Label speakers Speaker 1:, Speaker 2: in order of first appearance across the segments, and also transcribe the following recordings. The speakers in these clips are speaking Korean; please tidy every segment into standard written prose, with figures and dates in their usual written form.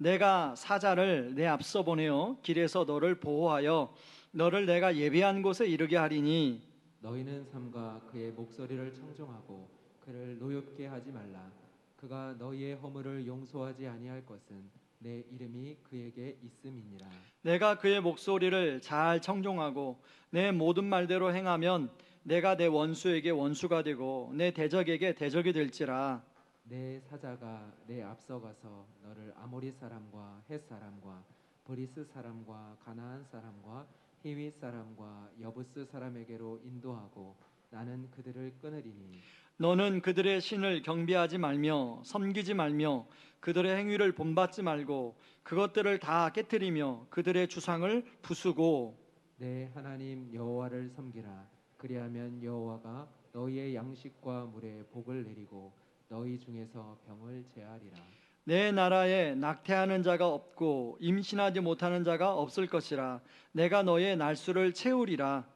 Speaker 1: 내가 사자를 내 앞서 보내어 길에서 너를 보호하여 너를 내가 예비한 곳에 이르게 하리니
Speaker 2: 너희는 삼가 그의 목소리를 청종하고 그를 노엽게 하지 말라. 그가 너희의 허물을 용서하지 아니할 것은 내 이름이 그에게 있음이니라.
Speaker 1: 내가 그의 목소리를 잘 청종하고 내 모든 말대로 행하면 내가 내 원수에게 원수가 되고 내 대적에게 대적이 될지라.
Speaker 2: 내 사자가 내 앞서가서 너를 아모리 사람과 헷 사람과 브리스 사람과 가나안 사람과 히위 사람과 여부스 사람에게로 인도하고 나는 그들을 끊으리니
Speaker 1: 너는 그들의 신을 경배하지 말며 섬기지 말며 그들의 행위를 본받지 말고 그것들을 다 깨뜨리며 그들의 주상을 부수고
Speaker 2: 내 하나님 여호와를 섬기라. 그리하면 여호와가 너희의 양식과 물에 복을 내리고 너희 중에서 병을 제하리라.
Speaker 1: 내 나라에 낙태하는 자가 없고 임신하지 못하는 자가 없을 것이라. 내가 너의 날수를 채우리라.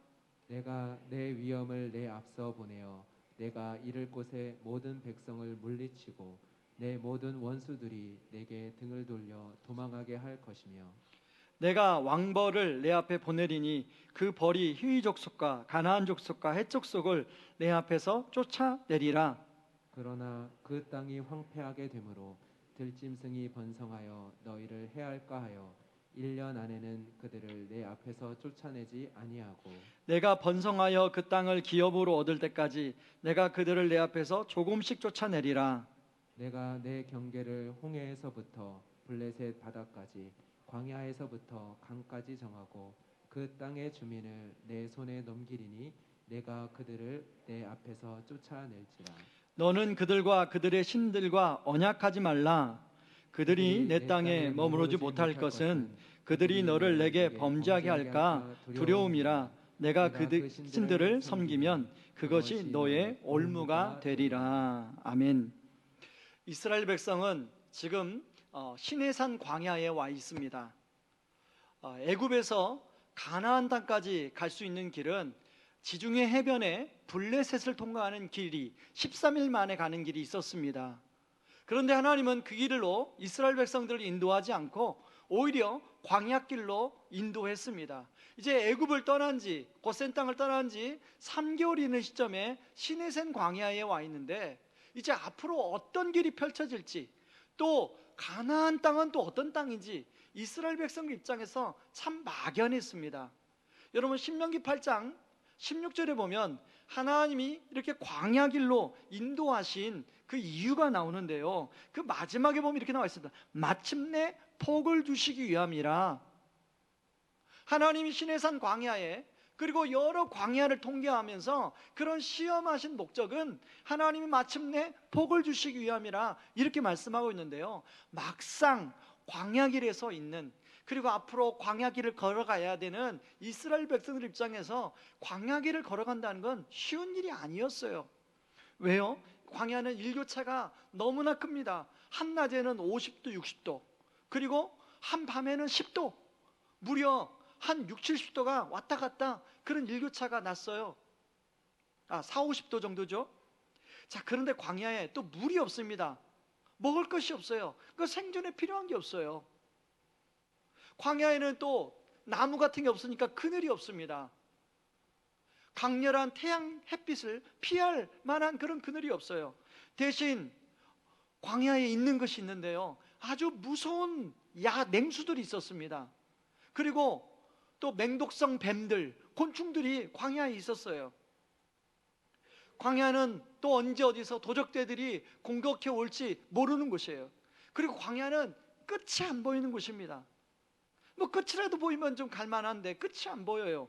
Speaker 2: 내가 내 위엄을 내 앞서 보내어 내가 이를 곳에 모든 백성을 물리치고 내 모든 원수들이 내게 등을 돌려 도망하게 할 것이며
Speaker 1: 내가 왕벌을 내 앞에 보내리니 그 벌이 히위 족속과 가나안 족속과 헷 족속을 내 앞에서 쫓아내리라.
Speaker 2: 그러나 그 땅이 황폐하게 되므로 들짐승이 번성하여 너희를 해할까 하여 1년 안에는 그들을 내 앞에서 쫓아내지 아니하고
Speaker 1: 내가 번성하여 그 땅을 기업으로 얻을 때까지 내가 그들을 내 앞에서 조금씩 쫓아내리라.
Speaker 2: 내가 내 경계를 홍해에서부터 블레셋 바다까지 광야에서부터 강까지 정하고 그 땅의 주민을 내 손에 넘기리니 내가 그들을 내 앞에서 쫓아낼지라.
Speaker 1: 너는 그들과 그들의 신들과 언약하지 말라. 그들이 내 땅에 머무르지 못할 것은 그들이 너를 내게 범죄하게 할까 두려움이라. 내가 그들 신들을 섬기면 그것이 너의 올무가 되리라. 아멘. 이스라엘 백성은 지금 시내산 광야에 와 있습니다. 애굽에서 가나안 땅까지 갈 수 있는 길은 지중해 해변에 블레셋을 통과하는 길이 13일 만에 가는 길이 있었습니다. 그런데 하나님은 그 길로 이스라엘 백성들을 인도하지 않고 오히려 광야길로 인도했습니다. 이제 애굽을 떠난 지, 고센 땅을 떠난 지 3개월 있는 시점에 시내산 광야에 와 있는데 이제 앞으로 어떤 길이 펼쳐질지, 또 가나안 땅은 또 어떤 땅인지 이스라엘 백성 입장에서 참 막연했습니다. 여러분, 신명기 8장 16절에 보면 하나님이 이렇게 광야길로 인도하신 그 이유가 나오는데요, 그 마지막에 보면 이렇게 나와 있습니다. 마침내 복을 주시기 위함이라. 하나님이 시내산 광야에, 그리고 여러 광야를 통계하면서 그런 시험하신 목적은 하나님이 마침내 복을 주시기 위함이라 이렇게 말씀하고 있는데요, 막상 광야길에 서 있는, 그리고 앞으로 광야길을 걸어가야 되는 이스라엘 백성들 입장에서 광야길을 걸어간다는 건 쉬운 일이 아니었어요. 왜요? 광야는 일교차가 너무나 큽니다. 한낮에는 50도 60도, 그리고 한밤에는 10도, 무려 한 6, 70도가 왔다 갔다, 그런 일교차가 났어요. 4, 50도 정도죠. 자, 그런데 광야에 또 물이 없습니다. 먹을 것이 없어요. 그 생존에 필요한 게 없어요. 광야에는 또 나무 같은 게 없으니까 그늘이 없습니다. 강렬한 태양 햇빛을 피할 만한 그런 그늘이 없어요. 대신 광야에 있는 것이 있는데요, 아주 무서운 냉수들이 있었습니다. 그리고 또 맹독성 뱀들, 곤충들이 광야에 있었어요. 광야는 또 언제 어디서 도적대들이 공격해 올지 모르는 곳이에요. 그리고 광야는 끝이 안 보이는 곳입니다. 뭐 끝이라도 보이면 좀 갈만한데 끝이 안 보여요.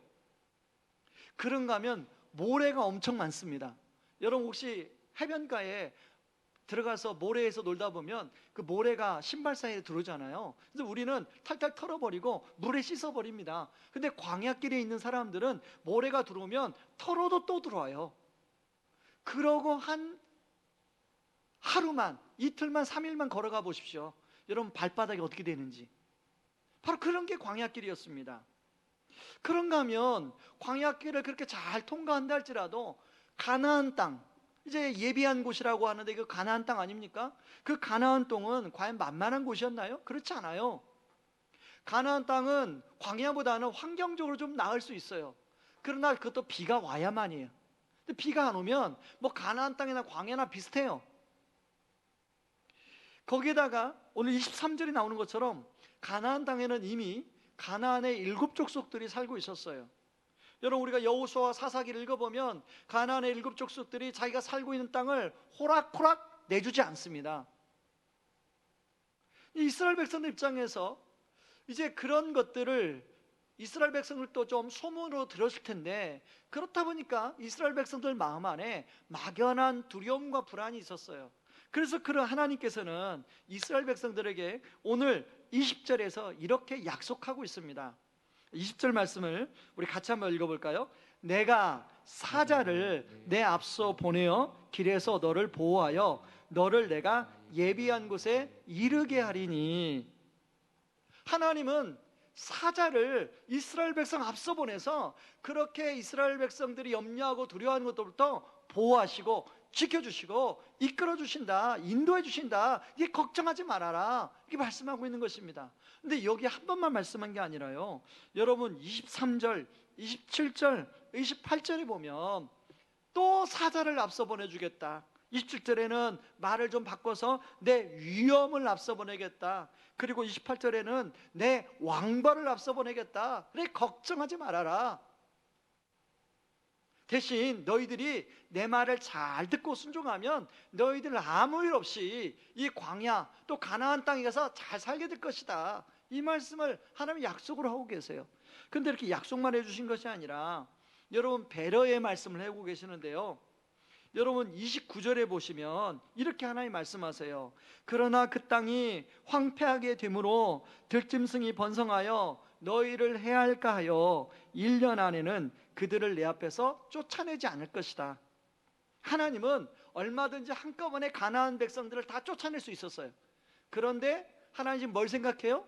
Speaker 1: 그런가 하면 모래가 엄청 많습니다. 여러분, 혹시 해변가에 들어가서 모래에서 놀다 보면 그 모래가 신발 사이에 들어오잖아요. 그래서 우리는 탈탈 털어버리고 물에 씻어버립니다. 근데 광야길에 있는 사람들은 모래가 들어오면 털어도 또 들어와요. 그러고 한 하루만, 이틀만, 3일만 걸어가 보십시오. 여러분, 발바닥이 어떻게 되는지. 바로 그런 게 광야길이었습니다. 그런가 하면 광야길을 그렇게 잘 통과한다 할지라도 가나안 땅, 이제 예비한 곳이라고 하는데 그 가나안 땅 아닙니까? 그 가나안 땅은 과연 만만한 곳이었나요? 그렇지 않아요. 가나안 땅은 광야보다는 환경적으로 좀 나을 수 있어요. 그러나 그것도 비가 와야만이에요. 근데 비가 안 오면 뭐 가나안 땅이나 광야나 비슷해요. 거기에다가 오늘 23절이 나오는 것처럼 가나안 땅에는 이미 가나안의 7족속들이 살고 있었어요. 여러분, 우리가 여호수아 사사기를 읽어보면 가나안의 7족속들이 자기가 살고 있는 땅을 호락호락 내주지 않습니다. 이스라엘 백성들 입장에서 이제 그런 것들을 이스라엘 백성들도 좀 소문으로 들었을 텐데, 그렇다 보니까 이스라엘 백성들 마음 안에 막연한 두려움과 불안이 있었어요. 그래서 그런 하나님께서는 이스라엘 백성들에게 오늘 20절에서 이렇게 약속하고 있습니다. 20절 말씀을 우리 같이 한번 읽어볼까요? 내가 사자를 내 앞서 보내어 길에서 너를 보호하여 너를 내가 예비한 곳에 이르게 하리니. 하나님은 사자를 이스라엘 백성 앞서 보내서 그렇게 이스라엘 백성들이 염려하고 두려워하는 것들부터 보호하시고 지켜주시고 이끌어 주신다, 인도해 주신다. 이게 걱정하지 말아라, 이렇게 말씀하고 있는 것입니다. 근데 여기 한 번만 말씀한 게 아니라요, 여러분 23절, 27절, 28절에 보면 또 사자를 앞서 보내주겠다. 27절에는 말을 좀 바꿔서 내 위엄을 앞서 보내겠다. 그리고 28절에는 내 왕벌을 앞서 보내겠다. 그래, 걱정하지 말아라. 대신 너희들이 내 말을 잘 듣고 순종하면 너희들 아무 일 없이 이 광야 또 가나안 땅에 가서 잘 살게 될 것이다. 이 말씀을 하나님이 약속을 하고 계세요. 근데 이렇게 약속만 해주신 것이 아니라 여러분 배려의 말씀을 하고 계시는데요, 여러분 29절에 보시면 이렇게 하나님 말씀하세요. 그러나 그 땅이 황폐하게 되므로 들짐승이 번성하여 너희를 해할까 하여 1년 안에는 그들을 내 앞에서 쫓아내지 않을 것이다. 하나님은 얼마든지 한꺼번에 가나안 백성들을 다 쫓아낼 수 있었어요. 그런데 하나님 지금 뭘 생각해요?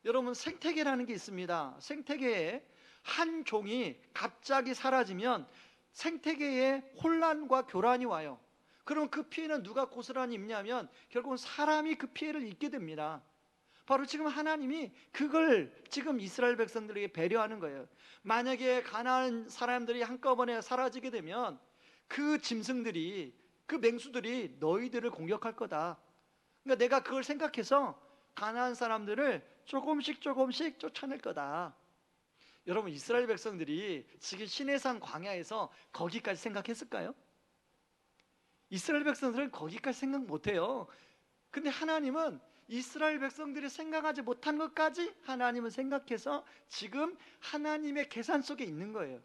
Speaker 1: 여러분, 생태계라는 게 있습니다. 생태계에 한 종이 갑자기 사라지면 생태계에 혼란과 교란이 와요. 그럼 그 피해는 누가 고스란히 입냐면 결국은 사람이 그 피해를 입게 됩니다. 바로 지금 하나님이 그걸 지금 이스라엘 백성들에게 배려하는 거예요. 만약에 가나안 사람들이 한꺼번에 사라지게 되면 그 짐승들이, 그 맹수들이 너희들을 공격할 거다. 그러니까 내가 그걸 생각해서 가나안 사람들을 조금씩 쫓아낼 거다. 여러분, 이스라엘 백성들이 지금 시내산 광야에서 거기까지 생각했을까요? 이스라엘 백성들은 거기까지 생각 못해요. 근데 하나님은 이스라엘 백성들이 생각하지 못한 것까지 하나님은 생각해서 지금 하나님의 계산 속에 있는 거예요.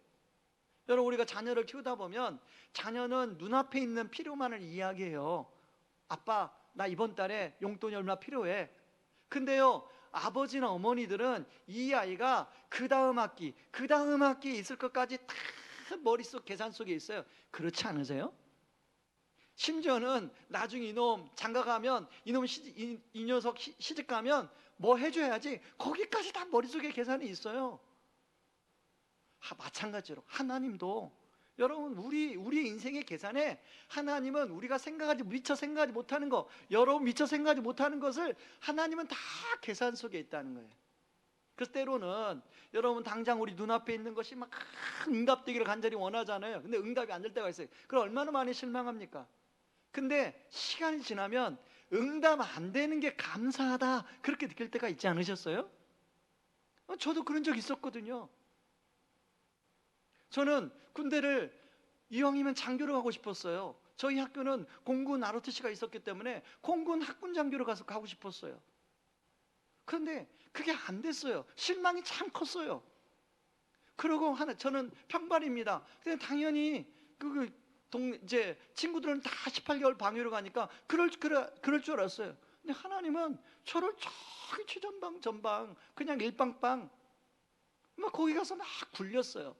Speaker 1: 여러분, 우리가 자녀를 키우다 보면 자녀는 눈앞에 있는 필요만을 이야기해요. 아빠, 나 이번 달에 용돈이 얼마 필요해. 근데요, 아버지나 어머니들은 이 아이가 그 다음 학기 있을 것까지 다 머릿속 계산 속에 있어요. 그렇지 않으세요? 심지어는 나중에 이놈 장가 가면 이 녀석 시집 가면 뭐 해줘야지, 거기까지 다 머릿속에 계산이 있어요. 마찬가지로 하나님도 여러분, 우리 인생의 계산에 하나님은 우리가 미처 생각하지 못하는 거, 여러분 미처 생각하지 못하는 것을 하나님은 다 계산 속에 있다는 거예요. 그래서 때로는 여러분 당장 우리 눈앞에 있는 것이 막 응답되기를 간절히 원하잖아요. 근데 응답이 안 될 때가 있어요. 그럼 얼마나 많이 실망합니까? 근데 시간이 지나면 응답 안 되는 게 감사하다, 그렇게 느낄 때가 있지 않으셨어요? 저도 그런 적 있었거든요. 저는 군대를 이왕이면 장교로 가고 싶었어요. 저희 학교는 공군 ROTC가 있었기 때문에 공군 학군 장교로 가고 싶었어요. 그런데 그게 안 됐어요. 실망이 참 컸어요. 그러고 저는 평발입니다. 근데 당연히 이제 친구들은 다 18개월 방위로 가니까 그럴 줄 알았어요. 근데 하나님은 저를 저기 최전방 그냥 일방방 막 거기 가서 막 굴렸어요.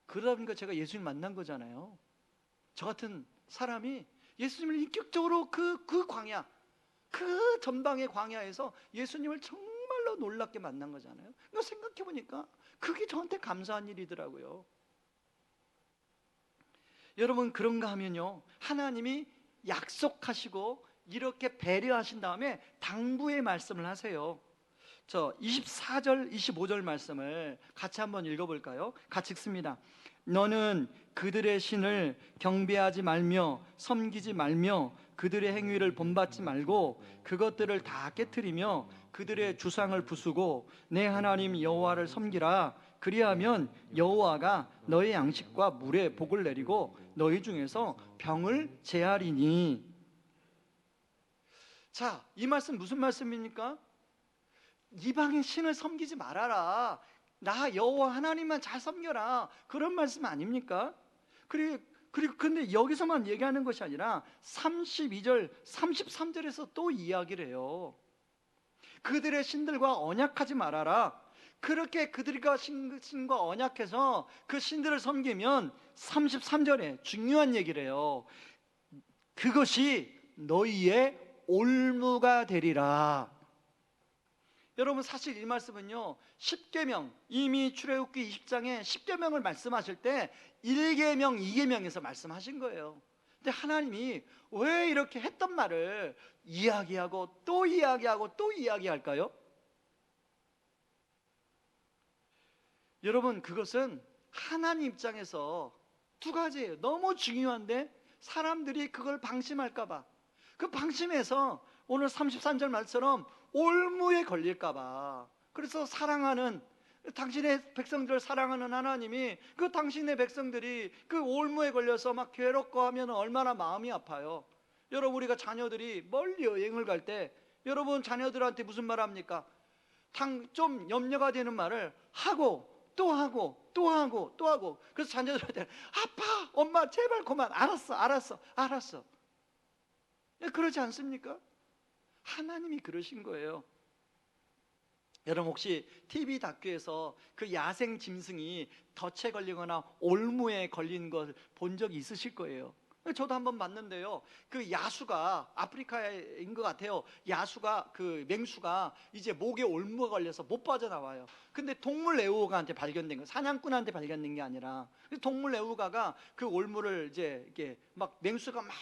Speaker 1: 그러다 보니까 제가 예수님 만난 거잖아요. 저 같은 사람이 예수님을 인격적으로 그 광야, 그 전방의 광야에서 예수님을 정말로 놀랍게 만난 거잖아요. 그러니까 생각해 보니까 그게 저한테 감사한 일이더라고요. 여러분 그런가 하면요, 하나님이 약속하시고 이렇게 배려하신 다음에 당부의 말씀을 하세요. 저 24절 25절 말씀을 같이 한번 읽어볼까요? 같이 읽습니다. 너는 그들의 신을 경배하지 말며 섬기지 말며 그들의 행위를 본받지 말고 그것들을 다 깨트리며 그들의 주상을 부수고 내 하나님 여호와를 섬기라. 그리하면 여호와가 너의 양식과 물에 복을 내리고 너희 중에서 병을 제하리니. 자, 이 말씀 무슨 말씀입니까? 이방의 신을 섬기지 말아라. 나 여호와 하나님만 잘 섬겨라. 그런 말씀 아닙니까? 그리고 근데 여기서만 얘기하는 것이 아니라 32절, 33절에서 또 이야기를 해요. 그들의 신들과 언약하지 말아라. 그렇게 그들과 신과 언약해서 그 신들을 섬기면 33절에 중요한 얘기를 해요. 그것이 너희의 올무가 되리라. 여러분 사실 이 말씀은요, 10계명, 이미 출애굽기 20장에 10계명을 말씀하실 때 1계명, 2계명에서 말씀하신 거예요. 근데 하나님이 왜 이렇게 했던 말을 이야기하고 또 이야기하고 또 이야기할까요? 여러분 그것은 하나님 입장에서 두 가지예요. 너무 중요한데 사람들이 그걸 방심할까 봐, 그 방심해서 오늘 33절 말처럼 올무에 걸릴까 봐, 그래서 사랑하는 당신의 백성들을 사랑하는 하나님이 그 당신의 백성들이 그 올무에 걸려서 막 괴롭고 하면 얼마나 마음이 아파요. 여러분 우리가 자녀들이 멀리 여행을 갈 때 여러분 자녀들한테 무슨 말 합니까? 좀 염려가 되는 말을 하고 또 하고 또 하고 또 하고, 그래서 자녀들한테 아빠 엄마 제발 그만, 알았어. 그러지 않습니까? 하나님이 그러신 거예요. 여러분 혹시 TV 다큐에서 그 야생 짐승이 덫에 걸리거나 올무에 걸린 걸 본 적이 있으실 거예요. 저도 한번 봤는데요, 그 야수가 아프리카인 것 같아요. 야수가 그 맹수가 이제 목에 올무가 걸려서 못 빠져나와요. 근데 동물 애호가한테 발견된 거, 사냥꾼한테 발견된 게 아니라 동물 애호가가 그 올무를 이제 이게 막 맹수가 막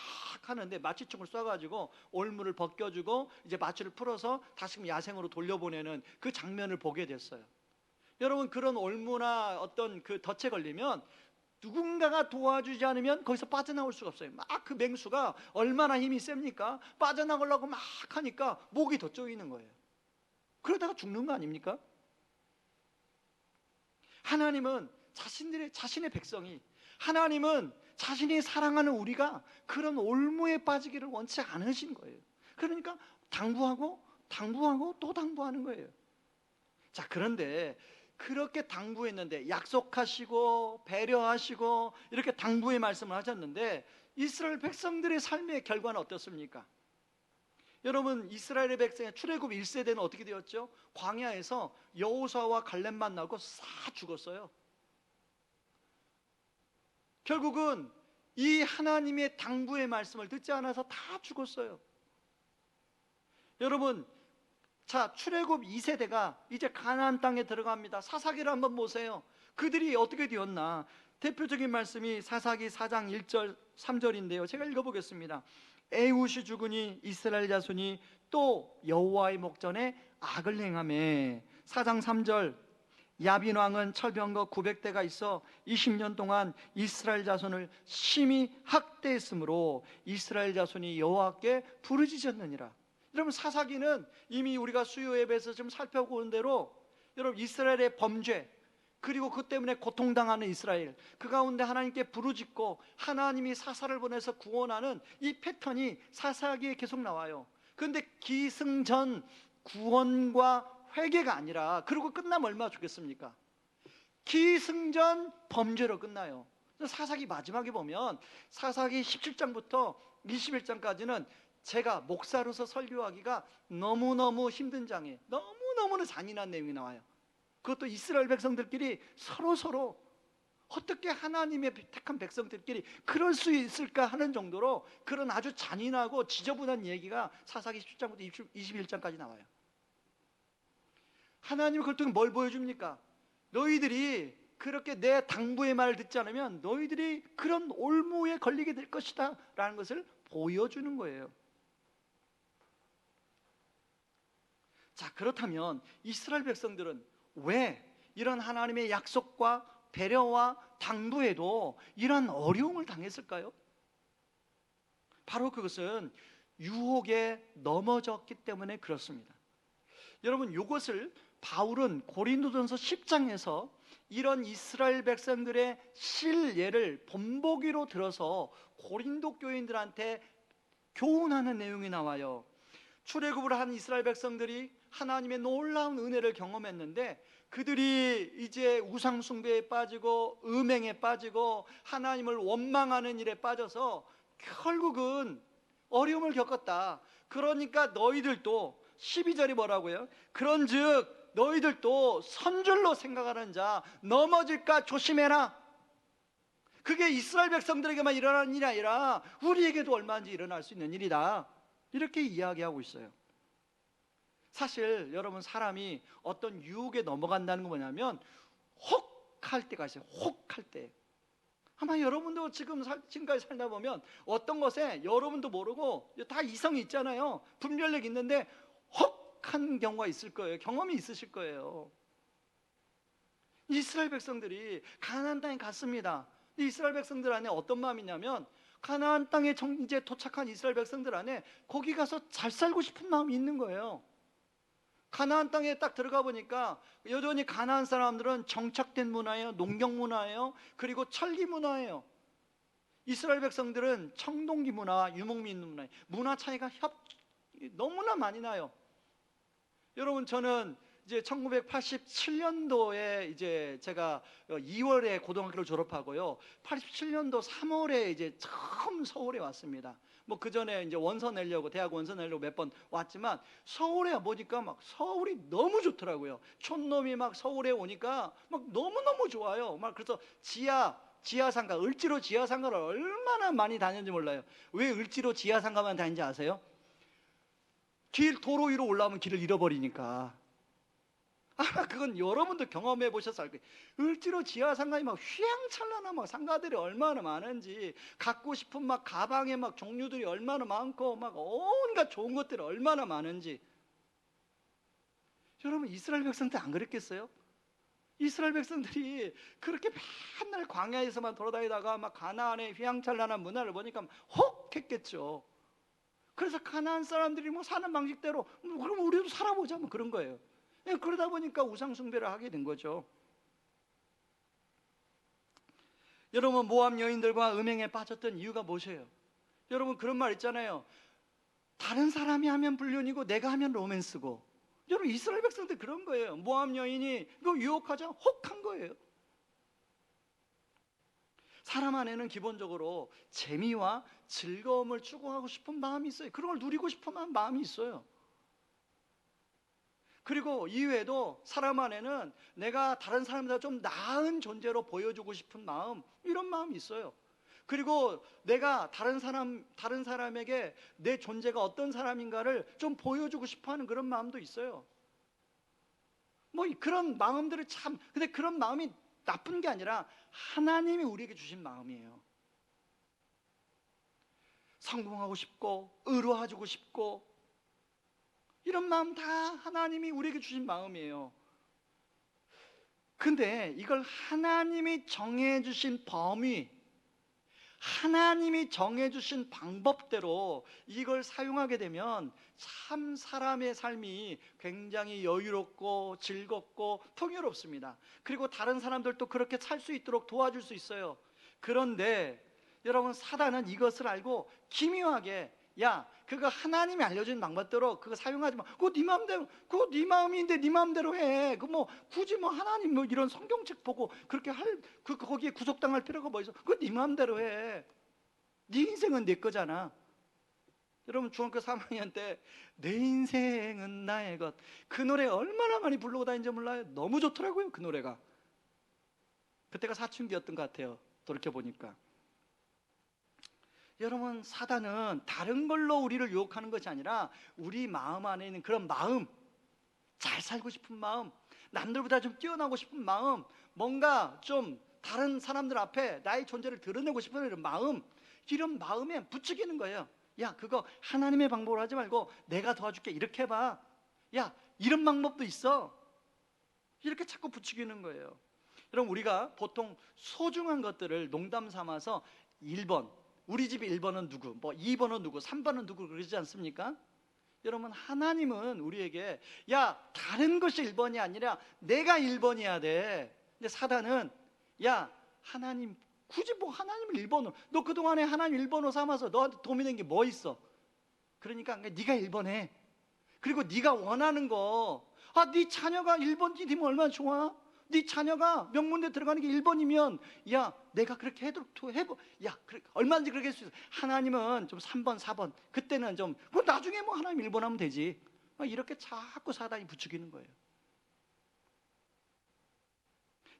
Speaker 1: 하는데 마취총을 쏴가지고 올무를 벗겨주고 이제 마취를 풀어서 다시 야생으로 돌려보내는 그 장면을 보게 됐어요. 여러분 그런 올무나 어떤 그 덫에 걸리면 누군가가 도와주지 않으면 거기서 빠져나올 수가 없어요. 막 그 맹수가 얼마나 힘이 셉니까? 빠져나가려고 막 하니까 목이 더 조이는 거예요. 그러다가 죽는 거 아닙니까? 하나님은 자신의 백성이, 하나님은 자신이 사랑하는 우리가 그런 올무에 빠지기를 원치 않으신 거예요. 그러니까 당부하고 또 당부하는 거예요. 자, 그런데 그렇게 당부했는데, 약속하시고 배려하시고 이렇게 당부의 말씀을 하셨는데 이스라엘 백성들의 삶의 결과는 어떻습니까? 여러분 이스라엘의 백성의 출애굽 1세대는 어떻게 되었죠? 광야에서 여호수아와 갈렙만 나고 싹 죽었어요. 결국은 이 하나님의 당부의 말씀을 듣지 않아서 다 죽었어요. 여러분 자, 출애굽 2세대가 이제 가나안 땅에 들어갑니다. 사사기를 한번 보세요. 그들이 어떻게 되었나? 대표적인 말씀이 사사기 4장 1절 3절인데요 제가 읽어보겠습니다. 에훗이 죽으니 이스라엘 자손이 또 여호와의 목전에 악을 행하매. 4장 3절 야빈 왕은 철병거 900대가 있어 20년 동안 이스라엘 자손을 심히 학대했으므로 이스라엘 자손이 여호와께 부르짖었느니라. 여러분 사사기는 이미 우리가 수요 예배에서 좀 살펴본 대로 여러분 이스라엘의 범죄, 그리고 그 때문에 고통당하는 이스라엘, 그 가운데 하나님께 부르짖고 하나님이 사사를 보내서 구원하는 이 패턴이 사사기에 계속 나와요. 그런데 기승전 구원과 회개가 아니라, 그리고 끝나면 얼마나 좋겠습니까? 기승전 범죄로 끝나요. 사사기 마지막에 보면 사사기 17장부터 21장까지는 제가 목사로서 설교하기가 너무너무 힘든 장이에요. 너무너무 잔인한 내용이 나와요. 그것도 이스라엘 백성들끼리 서로 어떻게 하나님의 택한 백성들끼리 그럴 수 있을까 하는 정도로 그런 아주 잔인하고 지저분한 얘기가 사사기 17장부터 21장까지 나와요. 하나님은 그걸 통해 뭘 보여줍니까? 너희들이 그렇게 내 당부의 말을 듣지 않으면 너희들이 그런 올무에 걸리게 될 것이다 라는 것을 보여주는 거예요. 자, 그렇다면 이스라엘 백성들은 왜 이런 하나님의 약속과 배려와 당부에도 이런 어려움을 당했을까요? 바로 그것은 유혹에 넘어졌기 때문에 그렇습니다. 여러분, 이것을 바울은 고린도전서 10장에서 이런 이스라엘 백성들의 실예를 본보기로 들어서 고린도 교인들한테 교훈하는 내용이 나와요. 출애굽을 한 이스라엘 백성들이 하나님의 놀라운 은혜를 경험했는데 그들이 이제 우상 숭배에 빠지고 음행에 빠지고 하나님을 원망하는 일에 빠져서 결국은 어려움을 겪었다. 그러니까 너희들도 12절이 뭐라고요? 그런즉 너희들도 선줄로 생각하는 자 넘어질까 조심해라. 그게 이스라엘 백성들에게만 일어나는 일이 아니라 우리에게도 얼마든지 일어날 수 있는 일이다. 이렇게 이야기하고 있어요. 사실 여러분, 사람이 어떤 유혹에 넘어간다는 건 뭐냐면 혹할 때가 있어요. 혹할 때. 아마 여러분도 지금까지 살다 보면 어떤 것에 여러분도 모르고 다 이성이 있잖아요. 분별력이 있는데 혹한 경우가 있을 거예요. 경험이 있으실 거예요. 이스라엘 백성들이 가나안 땅에 갔습니다. 이스라엘 백성들 안에 어떤 마음이 있냐면 가나안 땅에 이제 도착한 이스라엘 백성들 안에 거기 가서 잘 살고 싶은 마음이 있는 거예요. 가나안 땅에 딱 들어가 보니까 여전히 가나안 사람들은 정착된 문화예요. 농경 문화예요. 그리고 철기 문화예요. 이스라엘 백성들은 청동기 문화와 유목민 문화예요. 문화 차이가 너무나 많이 나요. 여러분, 저는 이제 1987년도에 이제 제가 2월에 고등학교를 졸업하고요. 87년도 3월에 이제 처음 서울에 왔습니다. 뭐 그 전에 이제 원서 내려고 대학 원서 내려고 몇 번 왔지만 서울에 보니까 막 서울이 너무 좋더라고요. 촌놈이 막 서울에 오니까 막 너무너무 좋아요. 막 그래서 지하상가, 을지로 지하상가를 얼마나 많이 다녔는지 몰라요. 왜 을지로 지하상가만 다니는지 아세요? 도로 위로 올라오면 길을 잃어버리니까. 그건 여러분도 경험해 보셔서 알 거예요. 을지로 지하상가에 막 휘황찬란한 막 상가들이 얼마나 많은지, 갖고 싶은 막 가방에 막 종류들이 얼마나 많고 막 온갖 좋은 것들이 얼마나 많은지. 여러분, 이스라엘 백성들 안 그랬겠어요? 이스라엘 백성들이 그렇게 맨날 광야에서만 돌아다니다가 막 가나안의 휘황찬란한 문화를 보니까 혹 했겠죠. 그래서 가나안 사람들이 뭐 사는 방식대로 그럼 우리도 살아보자 뭐 그런 거예요. 그러다 보니까 우상 숭배를 하게 된 거죠. 여러분, 모압 여인들과 음행에 빠졌던 이유가 무엇이에요? 여러분, 그런 말 있잖아요. 다른 사람이 하면 불륜이고 내가 하면 로맨스고. 여러분, 이스라엘 백성들 그런 거예요. 모압 여인이 이거 유혹하자 혹한 거예요. 사람 안에는 기본적으로 재미와 즐거움을 추구하고 싶은 마음이 있어요. 그런 걸 누리고 싶은 마음이 있어요. 그리고 이외에도 사람 안에는 내가 다른 사람보다 좀 나은 존재로 보여주고 싶은 마음, 이런 마음이 있어요. 그리고 내가 다른 사람에게 내 존재가 어떤 사람인가를 좀 보여주고 싶어하는 그런 마음도 있어요. 뭐 그런 마음들을 근데 그런 마음이 나쁜 게 아니라 하나님이 우리에게 주신 마음이에요. 성공하고 싶고 의로워지고 싶고 이런 마음 다 하나님이 우리에게 주신 마음이에요. 근데 이걸 하나님이 정해주신 범위, 하나님이 정해주신 방법대로 이걸 사용하게 되면 참 사람의 삶이 굉장히 여유롭고 즐겁고 풍요롭습니다. 그리고 다른 사람들도 그렇게 살 수 있도록 도와줄 수 있어요. 그런데 여러분, 사단은 이것을 알고 기묘하게 그거 하나님이 알려준 방법대로 그거 사용하지 마. 그거 네 마음대로, 그거 네 마음인데 네 마음대로 해. 그 뭐 굳이 뭐 하나님 뭐 이런 성경책 보고 그렇게 거기에 구속당할 필요가 뭐 있어? 그거 네 마음대로 해. 네 인생은 네 거잖아. 여러분, 중학교 3학년 때 내 인생은 나의 것, 그 노래 얼마나 많이 부르고 다니는지 몰라요. 너무 좋더라고요, 그 노래가. 그때가 사춘기였던 것 같아요, 돌이켜 보니까. 여러분, 사단은 다른 걸로 우리를 유혹하는 것이 아니라 우리 마음 안에 있는 그런 마음, 잘 살고 싶은 마음, 남들보다 좀 뛰어나고 싶은 마음, 뭔가 좀 다른 사람들 앞에 나의 존재를 드러내고 싶은 이런 마음에 부추기는 거예요. 야, 그거 하나님의 방법으로 하지 말고 내가 도와줄게, 이렇게 해봐. 야, 이런 방법도 있어. 이렇게 자꾸 부추기는 거예요. 여러분, 우리가 보통 소중한 것들을 농담 삼아서 1번, 우리 집 1번은 누구, 뭐 2번은 누구, 3번은 누구 그러지 않습니까? 여러분, 하나님은 우리에게 야, 다른 것이 1번이 아니라 내가 1번이어야 돼. 근데 사단은 야, 하나님 굳이 뭐 하나님을 1번으로, 너 그동안에 하나님 1번으로 삼아서 너한테 도움이 된 게 뭐 있어? 그러니까 네가 1번 해. 그리고 네가 원하는 거, 네 자녀가 1번이 되면 얼마나 좋아? 네 자녀가 명문대 들어가는 게 1번이면 야, 내가 그렇게 해보, 야, 얼마든지 그렇게 할 수 있어. 하나님은 좀 3번, 4번, 그때는 좀 나중에 뭐 하나님 1번 하면 되지. 이렇게 자꾸 사단이 부추기는 거예요.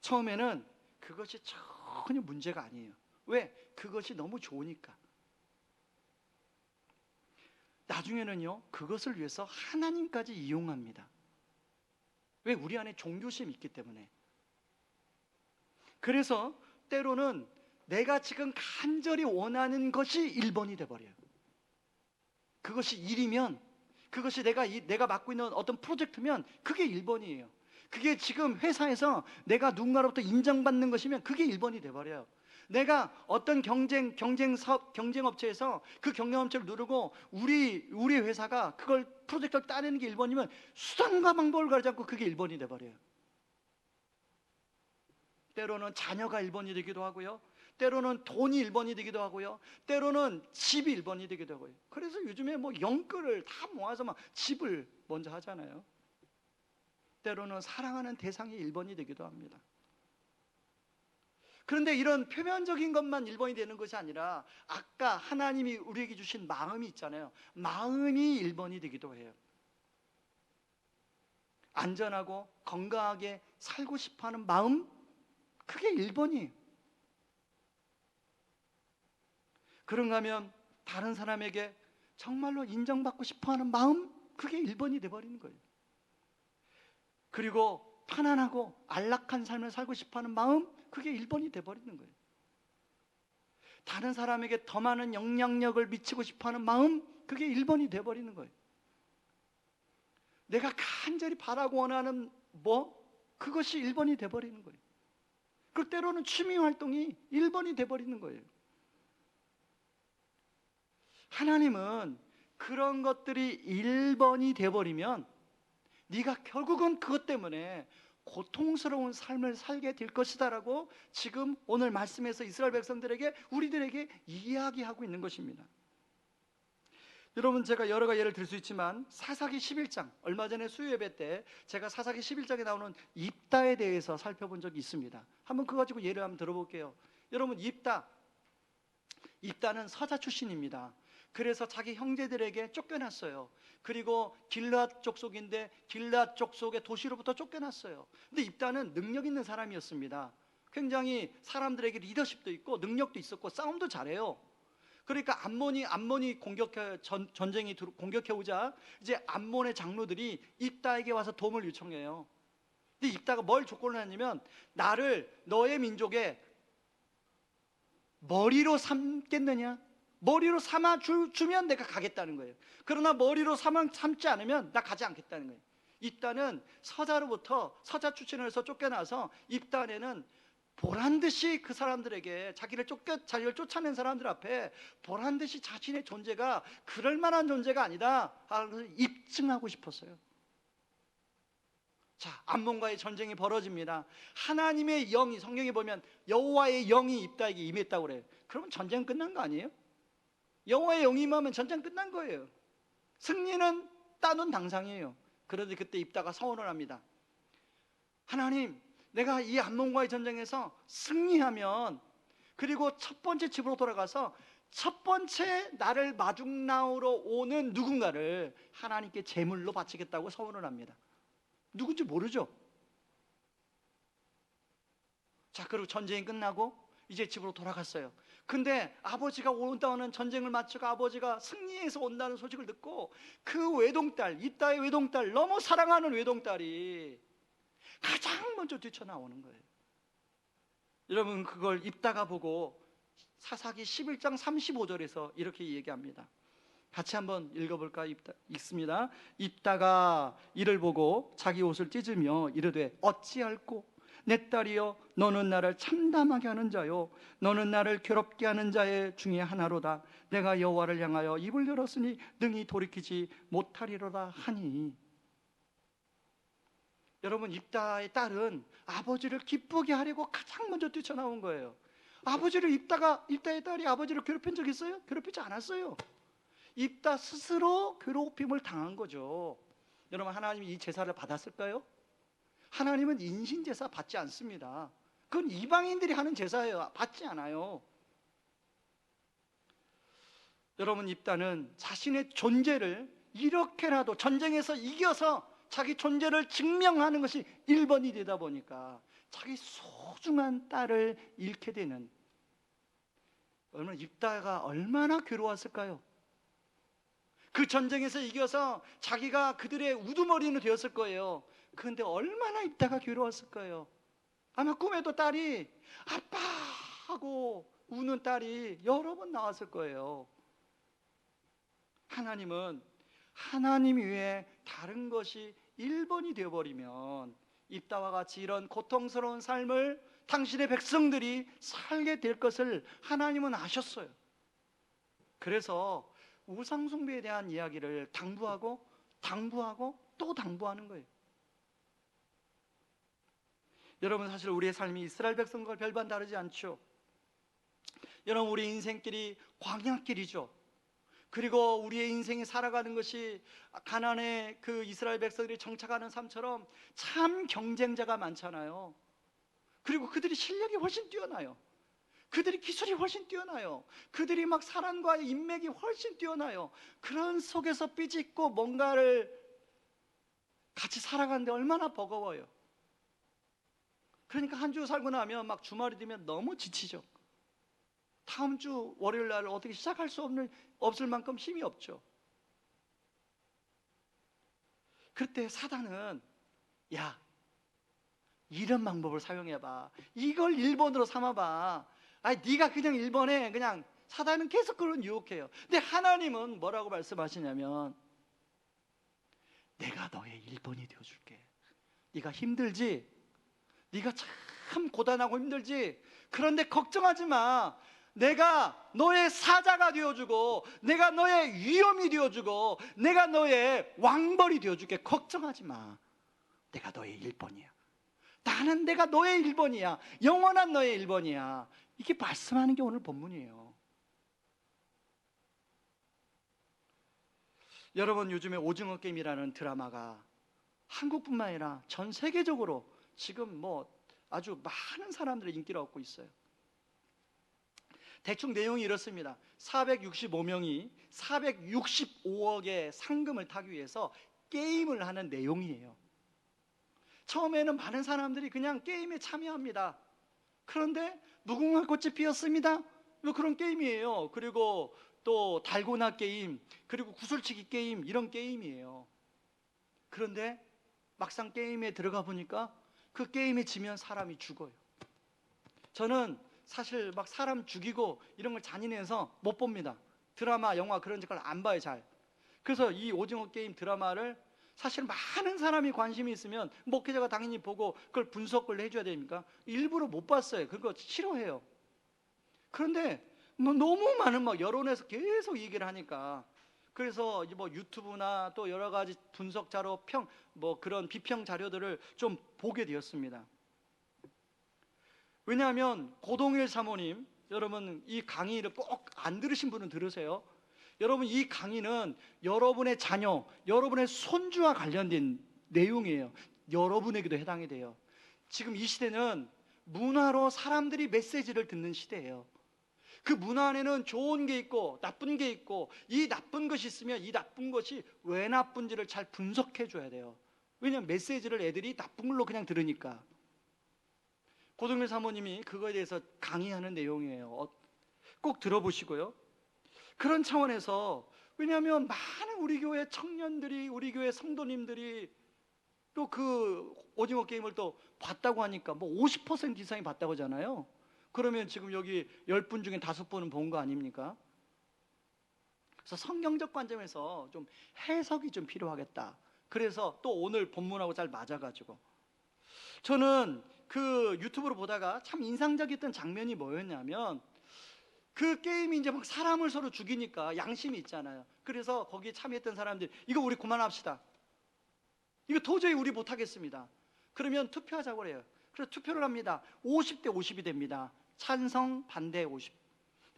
Speaker 1: 처음에는 그것이 전혀 문제가 아니에요. 왜? 그것이 너무 좋으니까. 나중에는요, 그것을 위해서 하나님까지 이용합니다. 왜? 우리 안에 종교심이 있기 때문에. 그래서 때로는 내가 지금 간절히 원하는 것이 1번이 돼버려요. 그것이 일이면, 그것이 내가 맡고 있는 어떤 프로젝트면 그게 1번이에요. 그게 지금 회사에서 내가 누군가로부터 인정받는 것이면 그게 1번이 돼버려요. 내가 어떤 경쟁 업체에서 그 경쟁업체를 누르고 우리 회사가 그걸 프로젝트를 따내는 게 1번이면 수단과 방법을 가리지 않고 그게 1번이 돼버려요. 때로는 자녀가 1번이 되기도 하고요, 때로는 돈이 1번이 되기도 하고요, 때로는 집이 1번이 되기도 하고요. 그래서 요즘에 뭐 영끌을 다 모아서 막 집을 먼저 하잖아요. 때로는 사랑하는 대상이 1번이 되기도 합니다. 그런데 이런 표면적인 것만 1번이 되는 것이 아니라 아까 하나님이 우리에게 주신 마음이 있잖아요. 마음이 1번이 되기도 해요. 안전하고 건강하게 살고 싶어하는 마음, 그게 1번이에요. 그런가 하면 다른 사람에게 정말로 인정받고 싶어하는 마음, 그게 1번이 돼버리는 거예요. 그리고 편안하고 안락한 삶을 살고 싶어하는 마음, 그게 1번이 돼버리는 거예요. 다른 사람에게 더 많은 영향력을 미치고 싶어하는 마음, 그게 1번이 돼버리는 거예요. 내가 간절히 바라고 원하는 그것이 1번이 돼버리는 거예요. 그리고 때로는 취미 활동이 1번이 돼버리는 거예요. 하나님은 그런 것들이 1번이 돼버리면 네가 결국은 그것 때문에 고통스러운 삶을 살게 될 것이다 라고 지금 오늘 말씀에서 이스라엘 백성들에게, 우리들에게 이야기하고 있는 것입니다. 여러분, 제가 여러 가지 예를 들 수 있지만 사사기 11장, 얼마 전에 수요예배 때 제가 사사기 11장에 나오는 입다에 대해서 살펴본 적이 있습니다. 한번 그거 가지고 예를 한번 들어볼게요. 여러분, 입다는 서자 출신입니다. 그래서 자기 형제들에게 쫓겨났어요. 그리고 길앗 족속인데 길앗 족속의 도시로부터 쫓겨났어요. 근데 입다는 능력 있는 사람이었습니다. 굉장히 사람들에게 리더십도 있고 능력도 있었고 싸움도 잘해요. 그러니까 암몬이 전쟁이 공격해 오자 이제 암몬의 장로들이 입다에게 와서 도움을 요청해요. 근데 입다가 뭘 조건을 했냐면, 나를 너의 민족의 머리로 삼겠느냐? 머리로 삼아 주면 내가 가겠다는 거예요. 그러나 머리로 삼지 않으면 나 가지 않겠다는 거예요. 입다는 서자 출신에서 쫓겨나서 입다에는 보란듯이 그 사람들에게 자기를 쫓아낸 사람들 앞에 보란듯이 자신의 존재가 그럴 만한 존재가 아니다 하고 입증하고 싶었어요. 자, 암몬과의 전쟁이 벌어집니다. 하나님의 영이, 성경에 보면 여호와의 영이 입다에게 임했다고 그래요. 그러면 전쟁 끝난 거 아니에요? 여호와의 영이 임하면 전쟁 끝난 거예요. 승리는 따놓은 당상이에요. 그런데 그때 입다가 서원을 합니다. 하나님, 내가 이 암몬과의 전쟁에서 승리하면, 그리고 첫 번째 집으로 돌아가서 첫 번째 나를 마중나오러 오는 누군가를 하나님께 제물로 바치겠다고 서원을 합니다. 누군지 모르죠? 자, 그리고 전쟁이 끝나고 이제 집으로 돌아갔어요. 근데 아버지가 온다는 전쟁을 마치고 아버지가 승리해서 온다는 소식을 듣고 그 외동딸, 입다의 외동딸, 너무 사랑하는 외동딸이 가장 먼저 뛰쳐나오는 거예요. 여러분, 그걸 입다가 보고 사사기 11장 35절에서 이렇게 얘기합니다. 같이 한번 읽어볼까? 읽습니다. 입다가 이를 보고 자기 옷을 찢으며 이르되 어찌할꼬? 내 딸이여, 너는 나를 참담하게 하는 자요, 너는 나를 괴롭게 하는 자의 중에 하나로다. 내가 여호와를 향하여 입을 열었으니 능히 돌이키지 못하리로다 하니. 여러분, 입다의 딸은 아버지를 기쁘게 하려고 가장 먼저 뛰쳐나온 거예요. 입다의 딸이 아버지를 괴롭힌 적 있어요? 괴롭히지 않았어요. 입다 스스로 괴롭힘을 당한 거죠. 여러분, 하나님이 이 제사를 받았을까요? 하나님은 인신제사 받지 않습니다. 그건 이방인들이 하는 제사예요. 받지 않아요. 여러분, 입다는 자신의 존재를 이렇게라도 전쟁에서 이겨서 자기 존재를 증명하는 것이 1번이 되다 보니까 자기 소중한 딸을 잃게 되는, 여러분, 입다가 얼마나 괴로웠을까요? 그 전쟁에서 이겨서 자기가 그들의 우두머리는 되었을 거예요. 그런데 얼마나 입다가 괴로웠을 거예요. 아마 꿈에도 딸이 아빠 하고 우는 딸이 여러 번 나왔을 거예요. 하나님은 하나님 외에 다른 것이 1번이 되어버리면 입다와 같이 이런 고통스러운 삶을 당신의 백성들이 살게 될 것을 하나님은 아셨어요. 그래서 우상숭배에 대한 이야기를 당부하고 또 당부하는 거예요. 여러분, 사실 우리의 삶이 이스라엘 백성과 별반 다르지 않죠. 여러분, 우리 인생길이 광야길이죠. 그리고 우리의 인생이 살아가는 것이 가나안의 그 이스라엘 백성들이 정착하는 삶처럼 참 경쟁자가 많잖아요. 그리고 그들이 실력이 훨씬 뛰어나요. 그들이 기술이 훨씬 뛰어나요. 그들이 막 사람과의 인맥이 훨씬 뛰어나요. 그런 속에서 삐짓고 뭔가를 같이 살아가는데 얼마나 버거워요. 그러니까 한 주 살고 나면 막 주말이 되면 너무 지치죠. 다음 주 월요일 날 어떻게 시작할 수 없을 만큼 힘이 없죠. 그때 사단은, 야, 이런 방법을 사용해봐. 이걸 1번으로 삼아봐. 네가 그냥 1번에 그냥, 사단은 계속 그런 유혹해요. 근데 하나님은 뭐라고 말씀하시냐면, 내가 너의 1번이 되어줄게. 네가 힘들지? 네가 참 고단하고 힘들지? 그런데 걱정하지 마. 내가 너의 사자가 되어주고, 내가 너의 위엄이 되어주고, 내가 너의 왕벌이 되어줄게. 걱정하지 마. 내가 너의 1번이야. 나는 내가 너의 1번이야. 영원한 너의 1번이야. 이게 말씀하는 게 오늘 본문이에요. 여러분, 요즘에 오징어 게임이라는 드라마가 한국뿐만 아니라 전 세계적으로 지금 아주 많은 사람들의 인기를 얻고 있어요. 대충 내용이 이렇습니다. 465명이 465억의 상금을 타기 위해서 게임을 하는 내용이에요. 처음에는 많은 사람들이 그냥 게임에 참여합니다. 그런데 무궁화 꽃이 피었습니다. 그런 게임이에요. 그리고 또 달고나 게임, 그리고 구슬치기 게임, 이런 게임이에요. 그런데 막상 게임에 들어가 보니까 그 게임에 지면 사람이 죽어요. 저는 사실 막 사람 죽이고 이런 걸 잔인해서 못 봅니다. 드라마, 영화 그런 걸 안 봐요, 잘. 그래서 이 오징어 게임 드라마를 사실 많은 사람이 관심이 있으면 목회자가 당연히 보고 그걸 분석을 해줘야 됩니까? 일부러 못 봤어요. 그거 싫어해요. 그런데 너무 많은 여론에서 계속 얘기를 하니까, 그래서 유튜브나 또 여러 가지 분석 자료, 그런 비평 자료들을 좀 보게 되었습니다. 왜냐하면 고동일 사모님, 여러분 이 강의를 꼭 안 들으신 분은 들으세요. 여러분, 이 강의는 여러분의 자녀, 여러분의 손주와 관련된 내용이에요. 여러분에게도 해당이 돼요. 지금 이 시대는 문화로 사람들이 메시지를 듣는 시대예요. 그 문화 안에는 좋은 게 있고 나쁜 게 있고, 이 나쁜 것이 있으면 이 나쁜 것이 왜 나쁜지를 잘 분석해 줘야 돼요. 왜냐하면 메시지를 애들이 나쁜 걸로 그냥 들으니까. 고동일 사모님이 그거에 대해서 강의하는 내용이에요. 꼭 들어보시고요. 그런 차원에서, 왜냐하면 많은 우리 교회 청년들이, 우리 교회 성도님들이 또 그 오징어 게임을 또 봤다고 하니까 뭐 50% 이상이 봤다고 하잖아요. 그러면 지금 여기 10분 중에 5분은 본 거 아닙니까? 그래서 성경적 관점에서 좀 해석이 좀 필요하겠다. 그래서 또 오늘 본문하고 잘 맞아가지고 저는 그 유튜브로 보다가 참 인상적이었던 장면이 뭐였냐면 그 게임이 이제 막 사람을 서로 죽이니까 양심이 있잖아요. 그래서 거기에 참여했던 사람들이 이거 우리 그만합시다. 이거 도저히 우리 못하겠습니다. 그러면 투표하자고 그래요. 그래서 투표를 합니다. 50대 50이 됩니다. 찬성, 반대 50.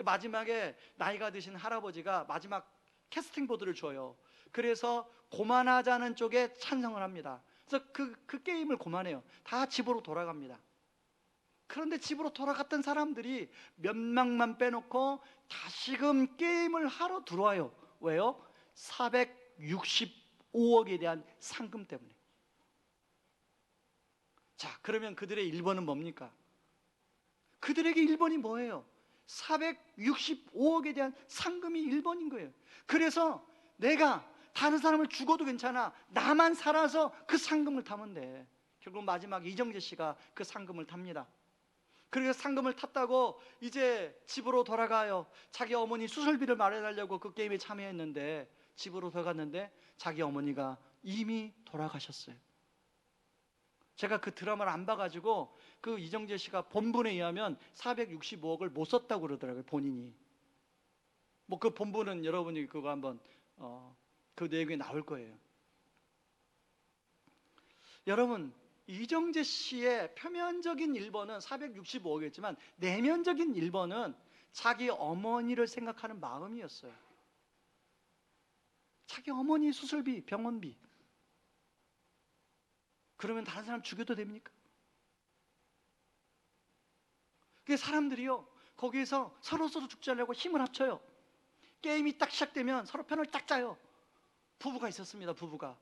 Speaker 1: 마지막에 나이가 드신 할아버지가 마지막 캐스팅 보드를 줘요. 그래서 고만하자는 쪽에 찬성을 합니다. 그래서 그 게임을 고만해요. 다 집으로 돌아갑니다. 그런데 집으로 돌아갔던 사람들이 몇 명만 빼놓고 다시금 게임을 하러 들어와요. 왜요? 465억에 대한 상금 때문에. 자, 그러면 그들의 1번은 뭡니까? 그들에게 1번이 뭐예요? 465억에 대한 상금이 1번인 거예요. 그래서 내가 다른 사람을 죽어도 괜찮아. 나만 살아서 그 상금을 타면 돼. 결국 마지막 이정재 씨가 그 상금을 탑니다. 그래서 상금을 탔다고 이제 집으로 돌아가요. 자기 어머니 수술비를 마련하려고 그 게임에 참여했는데 집으로 들어갔는데 자기 어머니가 이미 돌아가셨어요. 제가 그 드라마를 안 봐가지고 그 이정재 씨가 본분에 의하면 465억을 못 썼다고 그러더라고요. 본인이. 뭐 그 본분은 여러분이 그거 한번 그 내용이 나올 거예요. 여러분, 이정재 씨의 표면적인 1번은 465억이었지만 내면적인 1번은 자기 어머니를 생각하는 마음이었어요. 자기 어머니 수술비, 병원비. 그러면 다른 사람 죽여도 됩니까? 그 사람들이요, 거기에서 서로 죽지 않으려고 힘을 합쳐요. 게임이 딱 시작되면 서로 편을 딱 짜요. 부부가 있었습니다. 부부가.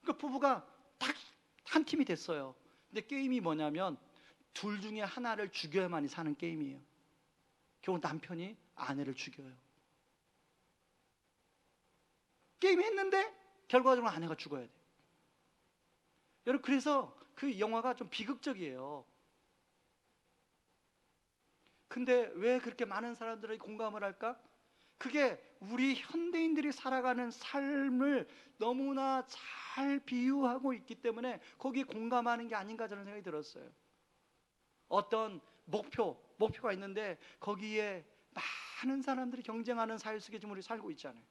Speaker 1: 그 부부가 딱 한 팀이 됐어요. 근데 게임이 뭐냐면 둘 중에 하나를 죽여야만이 사는 게임이에요. 결국 남편이 아내를 죽여요. 게임 했는데 결과적으로 아내가 죽어야 돼. 여러분, 그래서 그 영화가 좀 비극적이에요. 근데 왜 그렇게 많은 사람들이 공감을 할까? 그게 우리 현대인들이 살아가는 삶을 너무나 잘 비유하고 있기 때문에 거기에 공감하는 게 아닌가 저는 생각이 들었어요. 어떤 목표가 있는데 거기에 많은 사람들이 경쟁하는 사회 속에 지금 우리 살고 있잖아요.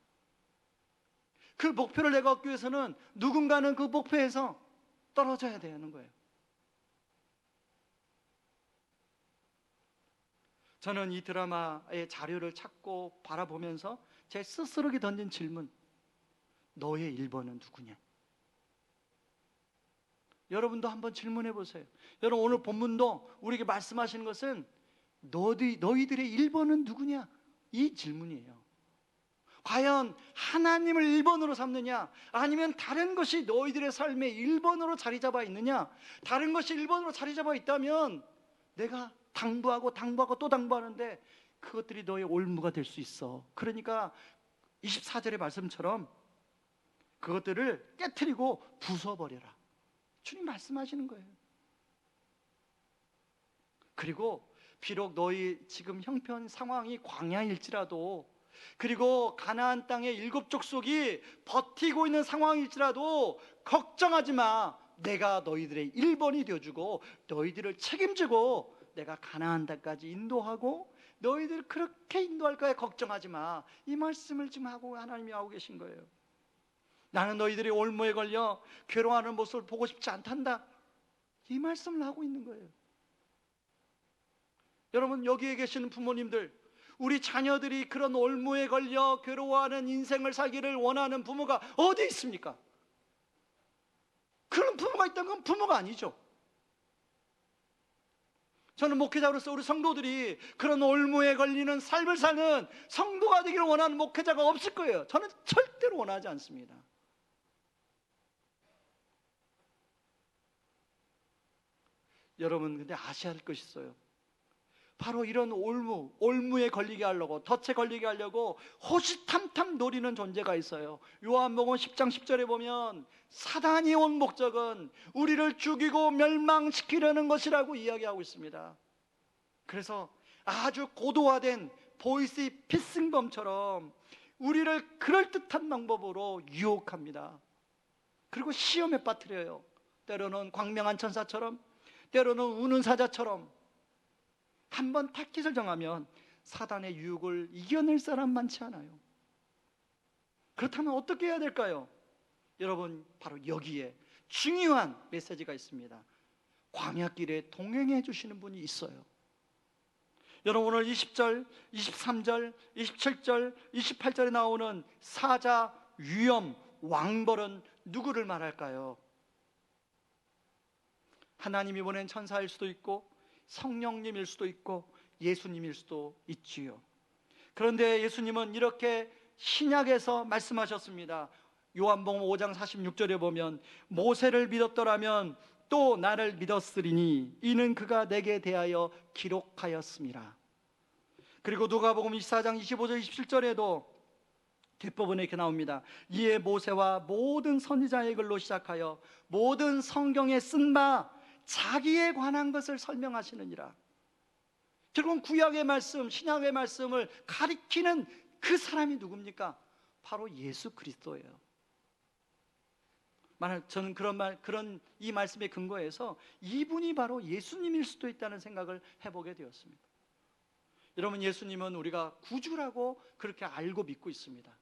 Speaker 1: 그 목표를 내가 얻기 위해서는 누군가는 그 목표에서 떨어져야 되는 거예요. 저는 이 드라마의 자료를 찾고 바라보면서 제 스스로에게 던진 질문, 너의 1번은 누구냐? 여러분도 한번 질문해 보세요. 여러분, 오늘 본문도 우리에게 말씀하시는 것은 너희들의 1번은 누구냐? 이 질문이에요. 과연 하나님을 1번으로 삼느냐? 아니면 다른 것이 너희들의 삶의 1번으로 자리 잡아 있느냐? 다른 것이 1번으로 자리 잡아 있다면 내가 당부하고 또 당부하는데 그것들이 너의 올무가 될 수 있어. 그러니까 24절의 말씀처럼 그것들을 깨트리고 부숴버려라. 주님 말씀하시는 거예요. 그리고 비록 너희 지금 형편 상황이 광야일지라도, 그리고 가나안 땅의 7 족속이 버티고 있는 상황일지라도 걱정하지 마. 내가 너희들의 1번이 되어주고 너희들을 책임지고 내가 가나안 땅까지 인도하고 너희들 그렇게 인도할 거야. 걱정하지 마. 이 말씀을 지금 하나님이 하고 계신 거예요. 나는 너희들이 올무에 걸려 괴로워하는 모습을 보고 싶지 않단다. 이 말씀을 하고 있는 거예요. 여러분, 여기에 계시는 부모님들, 우리 자녀들이 그런 올무에 걸려 괴로워하는 인생을 살기를 원하는 부모가 어디 있습니까? 그런 부모가 있다는 건 부모가 아니죠. 저는 목회자로서 우리 성도들이 그런 올무에 걸리는 삶을 사는 성도가 되기를 원하는 목회자가 없을 거예요. 저는 절대로 원하지 않습니다. 여러분, 근데 아셔야 할 것이 있어요. 바로 이런 올무에 걸리게 하려고, 덫에 걸리게 하려고 호시탐탐 노리는 존재가 있어요. 요한복음 10장 10절에 보면 사단이 온 목적은 우리를 죽이고 멸망시키려는 것이라고 이야기하고 있습니다. 그래서 아주 고도화된 보이스피싱범처럼 우리를 그럴듯한 방법으로 유혹합니다. 그리고 시험에 빠뜨려요. 때로는 광명한 천사처럼, 때로는 우는 사자처럼. 한번 타깃을 정하면 사단의 유혹을 이겨낼 사람 많지 않아요. 그렇다면 어떻게 해야 될까요? 여러분, 바로 여기에 중요한 메시지가 있습니다. 광야길에 동행해 주시는 분이 있어요. 여러분, 오늘 20절, 23절, 27절, 28절에 나오는 사자, 위험, 왕벌은 누구를 말할까요? 하나님이 보낸 천사일 수도 있고 성령님일 수도 있고 예수님일 수도 있지요. 그런데 예수님은 이렇게 신약에서 말씀하셨습니다. 요한복음 5장 46절에 보면 모세를 믿었더라면 또 나를 믿었으리니 이는 그가 내게 대하여 기록하였습니다. 그리고 누가복음 24장 25절 27절에도 뒷부분에 이렇게 나옵니다. 이에 모세와 모든 선지자의 글로 시작하여 모든 성경에 쓴 바 자기에 관한 것을 설명하시느니라. 결국은 구약의 말씀, 신약의 말씀을 가리키는 그 사람이 누굽니까? 바로 예수 그리스도예요. 저는 그런 이 말씀의 근거에서 이분이 바로 예수님일 수도 있다는 생각을 해보게 되었습니다. 여러분, 예수님은 우리가 구주라고 그렇게 알고 믿고 있습니다.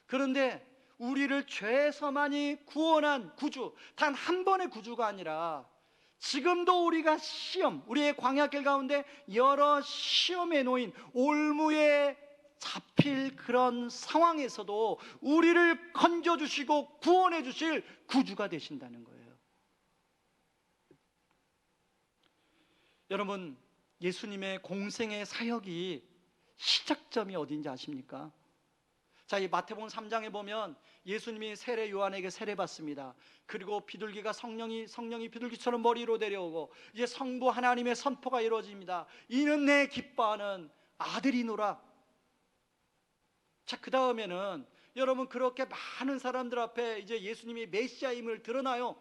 Speaker 1: 그런데 우리를 죄에서만이 구원한 구주, 단 한 번의 구주가 아니라 지금도 우리가 우리의 광야길 가운데 여러 시험에 놓인 올무에 잡힐 그런 상황에서도 우리를 건져주시고 구원해 주실 구주가 되신다는 거예요. 여러분, 예수님의 공생의 사역이 시작점이 어딘지 아십니까? 자, 이 마태복음 3장에 보면 예수님이 세례 요한에게 세례 받습니다. 그리고 비둘기가 성령이 비둘기처럼 머리로 내려오고 이제 성부 하나님의 선포가 이루어집니다. 이는 내 기뻐하는 아들이노라. 자, 그 다음에는 여러분, 그렇게 많은 사람들 앞에 이제 예수님이 메시아임을 드러나요.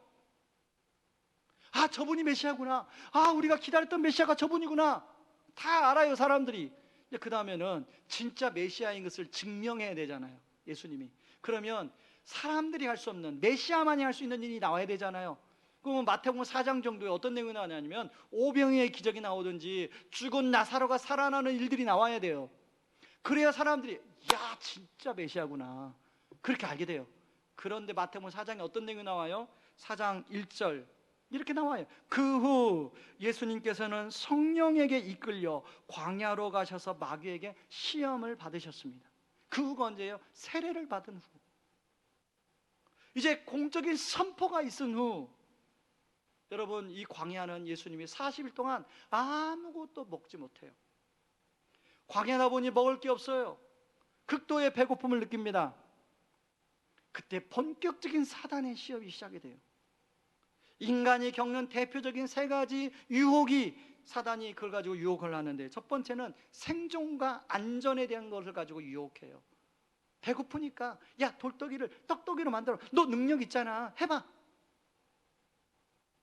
Speaker 1: 아, 저분이 메시아구나. 아, 우리가 기다렸던 메시아가 저분이구나. 다 알아요, 사람들이. 그 다음에는 진짜 메시아인 것을 증명해야 되잖아요, 예수님이. 그러면 사람들이 할 수 없는, 메시아만이 할 수 있는 일이 나와야 되잖아요. 그러면 마태복음 4장 정도에 어떤 내용이 나오냐면 오병이의 기적이 나오든지 죽은 나사로가 살아나는 일들이 나와야 돼요. 그래야 사람들이 야, 진짜 메시아구나, 그렇게 알게 돼요. 그런데 마태복음 4장에 어떤 내용이 나와요? 4장 1절 이렇게 나와요. 그 후 예수님께서는 성령에게 이끌려 광야로 가셔서 마귀에게 시험을 받으셨습니다. 그 후가 언제예요? 세례를 받은 후. 이제 공적인 선포가 있은 후, 여러분, 이 광야는 예수님이 40일 동안 아무것도 먹지 못해요. 광야다 보니 먹을 게 없어요. 극도의 배고픔을 느낍니다. 그때 본격적인 사단의 시험이 시작이 돼요. 인간이 겪는 대표적인 세 가지 유혹이 사단이 그걸 가지고 유혹을 하는데, 첫 번째는 생존과 안전에 대한 것을 가지고 유혹해요. 배고프니까 야, 떡떡이로 만들어. 너 능력 있잖아, 해봐.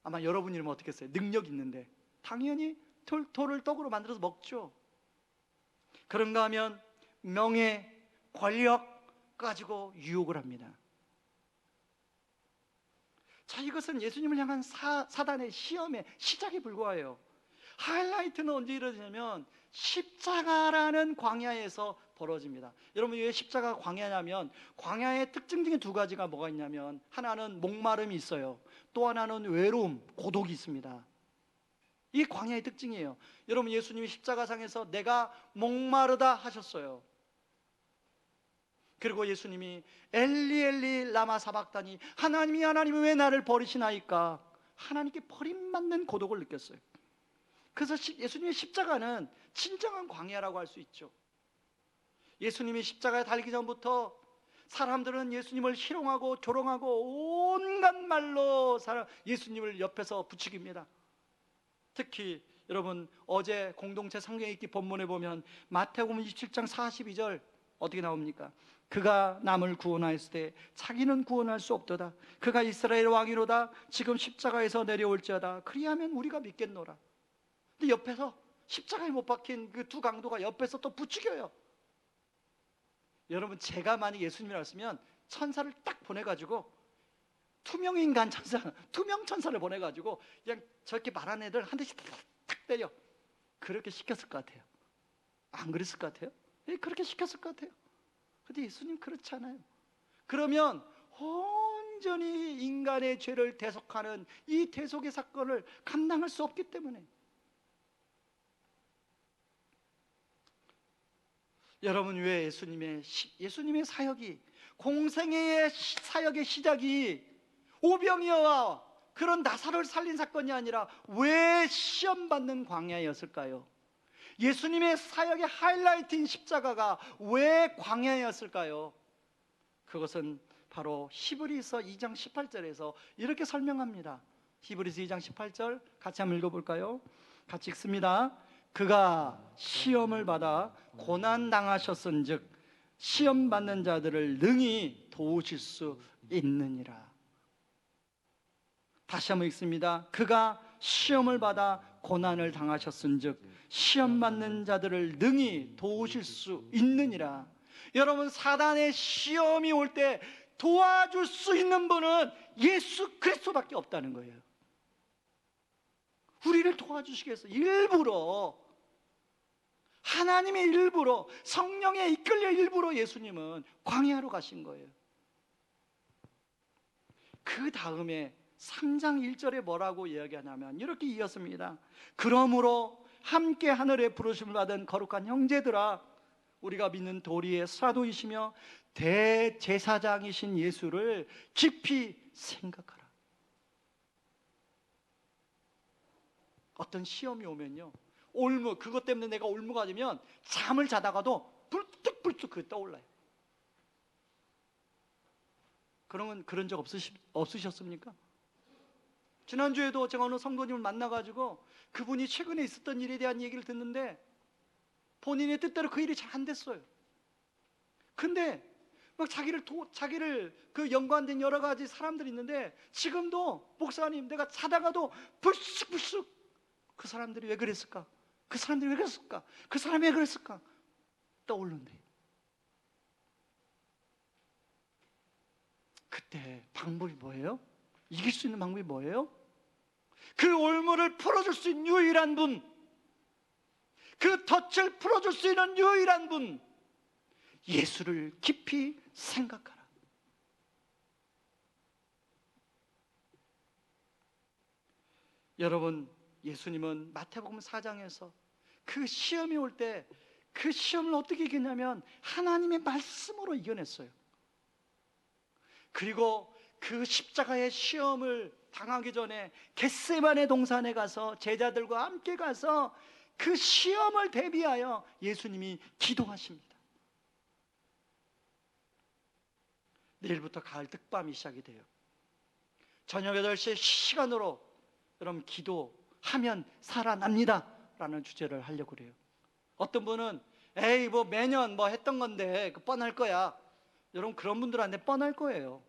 Speaker 1: 아마 여러분이면 어떻겠어요? 능력 있는데 당연히 돌을 떡으로 만들어서 먹죠. 그런가 하면 명예, 권력 가지고 유혹을 합니다. 자, 이것은 예수님을 향한 사단의 시험의 시작에 불과해요. 하이라이트는 언제 이루어지냐면 십자가라는 광야에서 벌어집니다. 여러분, 왜 십자가가 광야냐면 광야의 특징 중에 두 가지가 뭐가 있냐면 하나는 목마름이 있어요. 또 하나는 외로움, 고독이 있습니다. 이게 광야의 특징이에요. 여러분, 예수님이 십자가상에서 내가 목마르다 하셨어요. 그리고 예수님이 엘리 엘리 라마 사박다니, 하나님이 왜 나를 버리시나이까, 하나님께 버림받는 고독을 느꼈어요. 그래서 예수님의 십자가는 진정한 광야라고 할 수 있죠. 예수님이 십자가에 달리기 전부터 사람들은 예수님을 희롱하고 조롱하고 온갖 말로 예수님을 옆에서 부추깁니다. 특히 여러분 어제 공동체 성경 읽기 본문에 보면 마태복음 27장 42절 어떻게 나옵니까? 그가 남을 구원하였을 때 자기는 구원할 수 없도다. 그가 이스라엘 왕이로다. 지금 십자가에서 내려올지어다. 그리하면 우리가 믿겠노라. 근데 옆에서 십자가에 못 박힌 그 두 강도가 옆에서 또 부추겨요. 여러분 제가 만약 예수님이었으면 천사를 딱 보내가지고 투명인간 천사, 투명 천사를 보내가지고 그냥 저렇게 말한 애들 한 대씩 탁 때려. 그렇게 시켰을 것 같아요. 안 그랬을 것 같아요? 예, 그렇게 시켰을 것 같아요. 근데 예수님 그렇지 않아요. 그러면 온전히 인간의 죄를 대속하는 이 대속의 사건을 감당할 수 없기 때문에 여러분 왜 예수님의 사역이 공생애의 사역의 시작이 오병이어와 그런 나사로를 살린 사건이 아니라 왜 시험받는 광야였을까요? 예수님의 사역의 하이라이트인 십자가가 왜 광야였을까요? 그것은 바로 히브리서 2장 18절에서 이렇게 설명합니다. 히브리서 2장 18절 같이 한번 읽어볼까요? 같이 읽습니다. 그가 시험을 받아 고난 당하셨은즉 시험 받는 자들을 능히 도우실 수 있느니라. 다시 한번 읽습니다. 그가 시험을 받아 고난을 당하셨은즉 시험 받는 자들을 능히 도우실 수 있느니라. 여러분 사단의 시험이 올 때 도와줄 수 있는 분은 예수 그리스도밖에 없다는 거예요. 우리를 도와주시기 위해서 일부러 하나님의 일부러 성령에 이끌려 일부러 예수님은 광야로 가신 거예요. 그 다음에 3장 1절에 뭐라고 이야기하냐면 이렇게 이었습니다. 그러므로 함께 하늘에 부르심을 받은 거룩한 형제들아, 우리가 믿는 도리의 사도이시며 대제사장이신 예수를 깊이 생각하라. 어떤 시험이 오면요, 그것 때문에 내가 올무가 되면 잠을 자다가도 불뚝불뚝 그 떠올라요. 그러면 그런 적 없으셨습니까? 지난주에도 제가 어느 성도님을 만나가지고 그분이 최근에 있었던 일에 대한 얘기를 듣는데 본인의 뜻대로 그 일이 잘 안 됐어요. 근데 막 자기를 그 연관된 여러 가지 사람들이 있는데 지금도 목사님 내가 자다가도 불쑥불쑥 그 사람들이 왜 그랬을까? 그 사람들이 왜 그랬을까? 그 사람이 왜 그랬을까? 떠오른대. 그때 방법이 뭐예요? 이길 수 있는 방법이 뭐예요? 그 올무를 풀어줄 수 있는 유일한 분, 그 덫을 풀어줄 수 있는 유일한 분, 예수를 깊이 생각하라. 여러분, 예수님은 마태복음 4장에서 그 시험이 올 때 그 시험을 어떻게 이겼냐면 하나님의 말씀으로 이겨냈어요. 그리고 그 십자가의 시험을 당하기 전에 겟세마네 동산에 가서 제자들과 함께 가서 그 시험을 대비하여 예수님이 기도하십니다. 내일부터 가을 특밤이 시작이 돼요. 저녁 8시에 시간으로 여러분 기도하면 살아납니다 라는 주제를 하려고 그래요. 어떤 분은 에이 뭐 매년 뭐 했던 건데 뻔할 거야. 여러분 그런 분들한테 뻔할 거예요.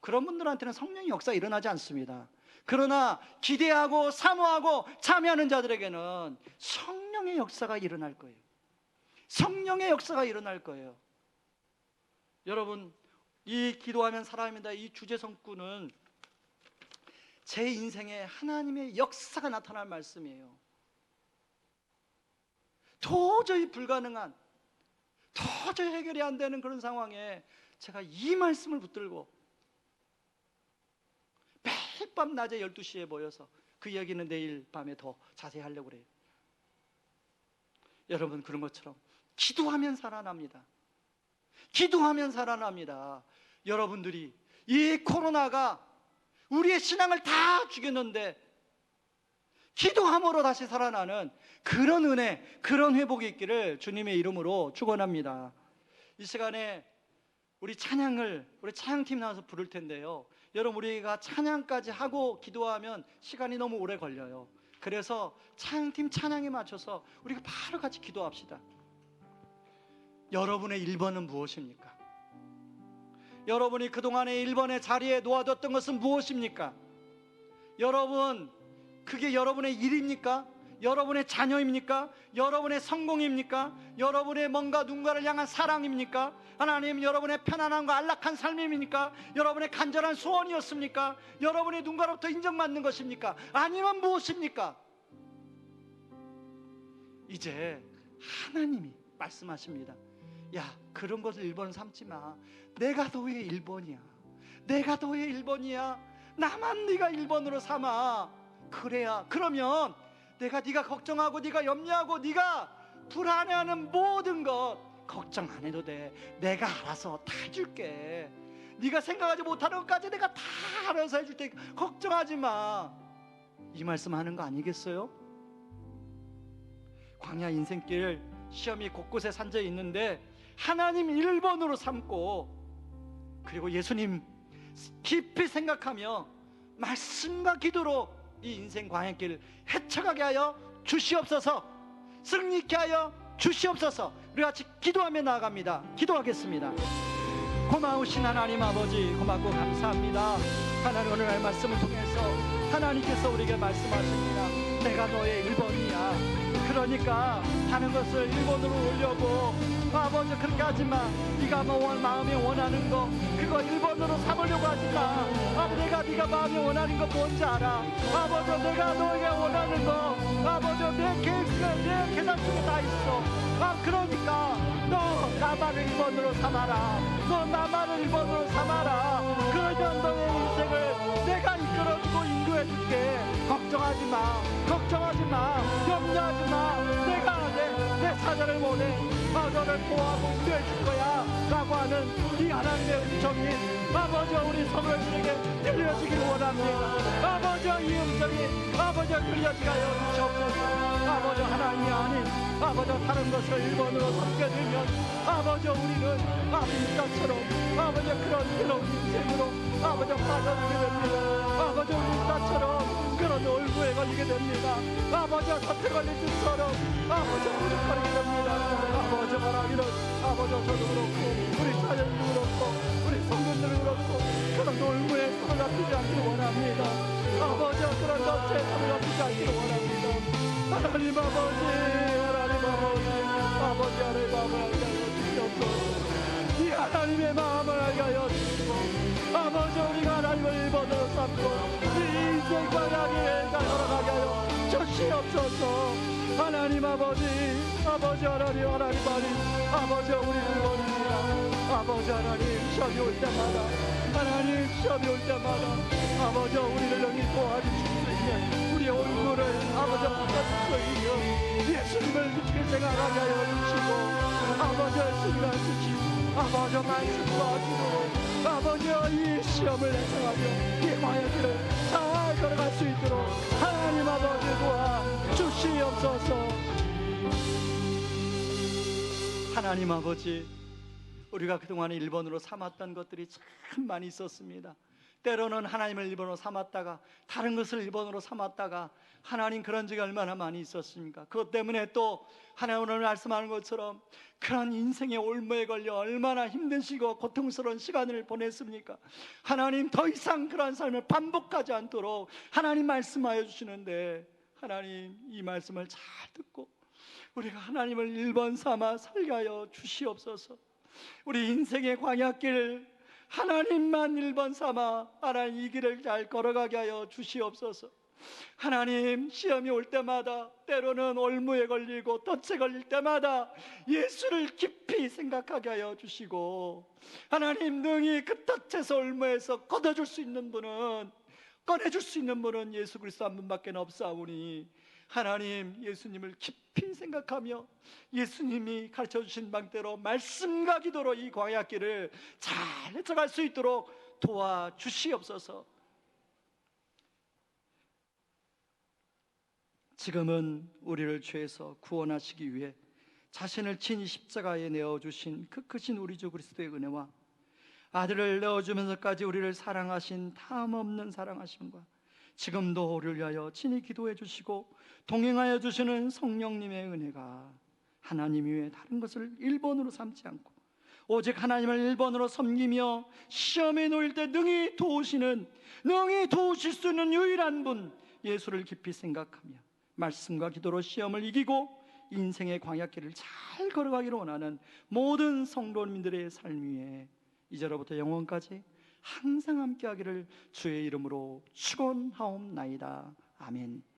Speaker 1: 그런 분들한테는 성령의 역사 일어나지 않습니다. 그러나 기대하고 사모하고 참여하는 자들에게는 성령의 역사가 일어날 거예요. 성령의 역사가 일어날 거예요. 여러분 이 기도하면 살아납니다 이 주제 성구는 제 인생에 하나님의 역사가 나타날 말씀이에요. 도저히 불가능한, 도저히 해결이 안 되는 그런 상황에 제가 이 말씀을 붙들고 매일 밤 낮에 12시에 모여서 그 이야기는 내일 밤에 더 자세히 하려고 그래요. 여러분 그런 것처럼 기도하면 살아납니다. 기도하면 살아납니다. 여러분들이 이 코로나가 우리의 신앙을 다 죽였는데 기도함으로 다시 살아나는 그런 은혜, 그런 회복이 있기를 주님의 이름으로 축원합니다. 이 시간에 우리 찬양팀 나와서 부를 텐데요. 여러분 우리가 찬양까지 하고 기도하면 시간이 너무 오래 걸려요. 그래서 찬양팀 찬양에 맞춰서 우리가 바로 같이 기도합시다. 여러분의 1번은 무엇입니까? 여러분이 그동안에 1번의 자리에 놓아뒀던 것은 무엇입니까? 여러분, 그게 여러분의 일입니까? 여러분의 자녀입니까? 여러분의 성공입니까? 여러분의 뭔가 누군가를 향한 사랑입니까? 하나님, 여러분의 편안함과 안락한 삶입니까? 여러분의 간절한 소원이었습니까? 여러분의 누군가로부터 인정받는 것입니까? 아니면 무엇입니까? 이제 하나님이 말씀하십니다. 야, 그런 것을 1번 삼지 마. 내가 너의 1번이야. 내가 너의 1번이야. 나만 네가 1번으로 삼아. 그래야, 그러면 내가 네가 걱정하고 네가 염려하고 네가 불안해하는 모든 것 걱정 안 해도 돼. 내가 알아서 다 해줄게. 네가 생각하지 못하는 것까지 내가 다 알아서 해줄 테니까 걱정하지 마. 이 말씀하는 거 아니겠어요? 광야 인생길 시험이 곳곳에 산져 있는데 하나님 1번으로 삼고, 그리고 예수님 깊이 생각하며 말씀과 기도로 이 인생 광야길을 헤쳐가게 하여 주시옵소서. 승리케 하여 주시옵소서. 우리 같이 기도하며 나아갑니다. 기도하겠습니다. 고마우신 하나님 아버지, 고맙고 감사합니다. 하나님, 오늘 말씀을 통해서 하나님께서 우리에게 말씀하십니다. 내가 너의 1번이야. 그러니까 하는 것을 1번으로 올려고, 아버지 그렇게 하지마. 네가 마음에 원하는 거 그거 1번으로 삼으려고 하지마. 내가 네가 마음에 원하는 거 뭔지 알아. 아버지, 내가 너에게 원하는 거 아버지 내 계획과 내 계산 중에 다 있어. 그러니까 너 나만을 1번으로 삼아라. 너 나만을 1번으로 삼아라. 그러면 너의 인생을 내가 이끌어주고 인도해줄게. 걱정하지 마. 걱정하지 마. 염려하지 마. 내가 내 사자를 보내 너를 보호하고 인도해줄 거야 라고 하는 이 하나님의 음성이 아버지 우리 성도들에게 들려주길 원합니다. 아버지 이 음성이 아버지 들려지게 하여 주시옵소서. 아버지 하나님이 아닌 아버지 다른 것을 1번으로 삼게 되면 아버지 우리는 인자처럼 아버지 그런 괴로운 인생으로 아버지 빠져들게 됩니다. 아버지 우리 인자처럼 그런 얼굴에 걸리게 됩니다. 아버지 덫에 걸린 것처럼 아버지 부족거리게 됩니다. 아버지 바라기는 아버지 저도 그렇고 우리 자녀들도 그렇고 우리 성도들도 그렇고 그런 놀무에 손을 놔두지 않기를 원합니다. 아버지 그런 덫에 손을 놔두지 않기를 원합니다. 하나님 아버지, 하나님 아버지, 아버지 하나님 마음을 알게 하여 주시옵소서. 이 하나님의 마음을 알게 하여 주시고 아버지 우리가 하나님을 1번으로 삼고 이 인생 방향에 걸어가게 하여 주시옵소서. 하나님 아버지, 아버지 하나님 아버지 우리 1번입니다. 아버지 하나님 시험이 올 때마다 하나님 시험이 올 때마다 아버지 우리를 능히 도와주실 수 있는 우리의 얼굴을 아버지 바꿔줄 수 있는 예수님을 깊이 생각하게 하여 주시고 아버지 예수님을 주시고 아버지 말씀과 기도로 아버지 이 시험을 해석하며 이 광야길을 잘 걸어갈 수 있도록 하나님 아버지 도와 주시옵소서. 하나님 아버지, 우리가 그동안에 1번으로 삼았던 것들이 참 많이 있었습니다. 때로는 하나님을 1번으로 삼았다가 다른 것을 1번으로 삼았다가 하나님 그런 적이 얼마나 많이 있었습니까? 그것 때문에 또 하나님 오늘 말씀하는 것처럼 그런 인생의 올무에 걸려 얼마나 힘드시고 고통스러운 시간을 보냈습니까? 하나님 더 이상 그러한 삶을 반복하지 않도록 하나님 말씀하여 주시는데 하나님 이 말씀을 잘 듣고 우리가 하나님을 1번 삼아 살게 하여 주시옵소서. 우리 인생의 광야길 하나님만 1번 삼아 하나님 이 길을 잘 걸어가게 하여 주시옵소서. 하나님 시험이 올 때마다 때로는 올무에 걸리고 덫에 걸릴 때마다 예수를 깊이 생각하게 하여 주시고 하나님 능히 그 덫에서 올무에서 걷어줄 수 있는 분은 꺼내줄 수 있는 분은 예수 그리스도 한 분밖에 없사오니 하나님 예수님을 깊이 생각하며 예수님이 가르쳐주신 방대로 말씀과 기도로 이 광야길을 잘 헤쳐갈 수 있도록 도와주시옵소서. 지금은 우리를 죄에서 구원하시기 위해 자신을 친히 십자가에 내어주신 그 크신 우리 주 그리스도의 은혜와 아들을 내어주면서까지 우리를 사랑하신 탐없는 사랑하심과 지금도 우리를 위하여 친히 기도해 주시고 동행하여 주시는 성령님의 은혜가 하나님 외에 다른 것을 1번으로 삼지 않고 오직 하나님을 1번으로 섬기며 시험에 놓일 때 능히 도우실 수 있는 유일한 분 예수를 깊이 생각하며 말씀과 기도로 시험을 이기고 인생의 광야길을 잘 걸어가기를 원하는 모든 성도님들의 삶 위에 이제로부터 영원까지 항상 함께하기를 주의 이름으로 축원하옵나이다. 아멘.